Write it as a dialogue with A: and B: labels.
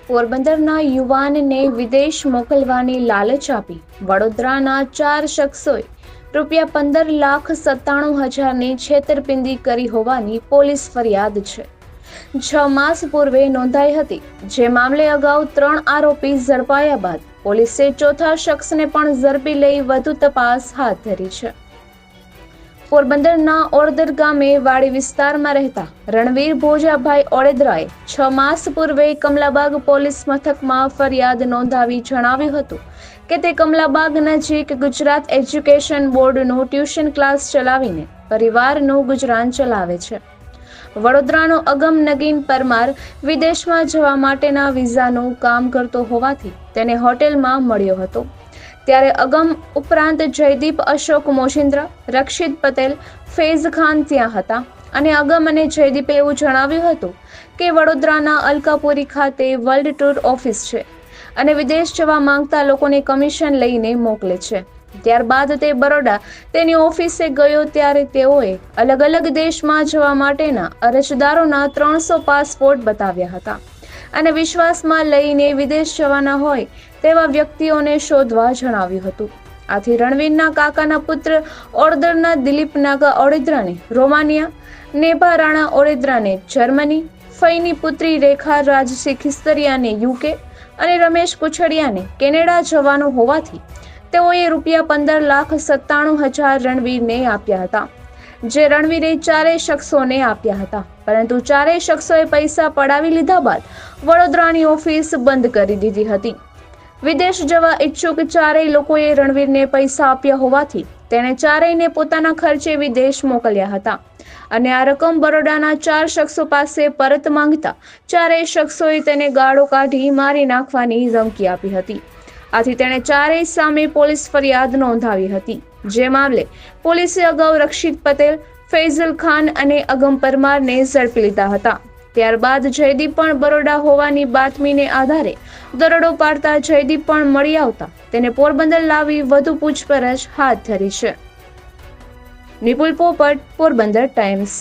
A: પોરબંદરના યુવાનને વિદેશ મોકલવાની લાલચ આપી વડોદરાના 4 શખ્સોએ ₹15,97,000ની છેતરપિંડી કરી હોવાની પોલીસ ફરિયાદ છે. 6 માસ પૂર્વે નોંધાઈ હતી, જે મામલે અગાઉ 3 આરોપી ઝડપાયા બાદ પોલીસે ચોથા શખ્સને પણ ઝડપી લઈ વધુ તપાસ હાથ ધરી છે. પોરબંદરના ઓળદર ગામે વાડી વિસ્તારમાં રહેતા રણવીર ભોજાભાઈ ઓળેદરાએ 6 માસ પૂર્વે કમલાબાગ પોલીસ મથકમાં ફરિયાદ નોંધાવી જણાવ્યું હતું કે તે કમલાબાગ નજીક ગુજરાત એજ્યુકેશન બોર્ડનું ટ્યુશન ક્લાસ ચલાવીને પરિવારનું ગુજરાન ચલાવે છે. વડોદરાનો અગમ નગીન પરમાર વિદેશમાં જવા માટેના વિઝાનું કામ કરતો હોવાથી તેને હોટેલમાં મળ્યો હતો. ત્યારે અગમ ઉપરાંત જયદીપ અશોક મોશિન્દ્રા, રક્ષિત પટેલ, ફૈઝ ખાન ત્યાં હતા અને અગમ અને જયદીપે એવું જણાવ્યું હતું કે વડોદરાના અલકાપુરી ખાતે વર્લ્ડ ટૂર ઓફિસ છે અને વિદેશ જવા માંગતા લોકોને કમિશન લઈને મોકલે છે. ત્યારબાદ તે બરોડા તેની ઓફિસે ગયો ત્યારે તેઓએ અલગ અલગ દેશમાં જવા માટેના અરજદારોના 300 પાસપોર્ટ બતાવ્યા હતા અને વિશ્વાસમાં લઈને વિદેશ જવાના હોય તેવા વ્યક્તિઓને શોધવા જણાવ્યું હતું. આથી રણવીરના કાકાના પુત્ર ઓળદરના દિલીપ નાગા ઓળેદરાને રોમાનિયા, નેભા રાણા ઓળેદરાને જર્મની, ફઈની પુત્રી રેખા રાજસિંહ ખિસ્તરિયાને UK અને રમેશ કુછડિયાને કેનેડા જવાનું હોવાથી તેઓએ ₹15,97,000 રણવીરને આપ્યા હતા, જે રણવીરે 4 શખ્સોને આપ્યા હતા. પરંતુ 4 શખ્સોએ પૈસા પડાવી લીધા બાદ વડોદરાની ઓફિસ બંધ કરી દીધી હતી. વિદેશ જવા ઈચ્છુક 4 લોકોએ રણવીરને પૈસા આપ્યા હોવાથી તેણે 4ને પોતાના ખર્ચે વિદેશ મોકલ્યા હતા અને આ રકમ બરોડાના 4 શખ્સો પાસે પરત માંગતા 4 શખ્સોએ તેને ગાળો કાઢી મારી નાખવાની ધમકી આપી હતી. આથી તેણે 4 સામે પોલીસ ફરિયાદ નોંધાવી હતી, જે મામલે પોલીસે અગાઉ રક્ષિત પટેલ, ફૈઝલ ખાન અને અગમ પરમારને ઝડપી લીધા હતા. ત્યારબાદ જયદીપ પણ બરોડા હોવાની બાતમીને આધારે દરોડો પાડતા જયદીપ પણ મળી આવતા તેને પોરબંદર લાવી વધુ પૂછપરછ હાથ ધરી છે. નિપુલ પોપટ, પોરબંદર ટાઈમ્સ.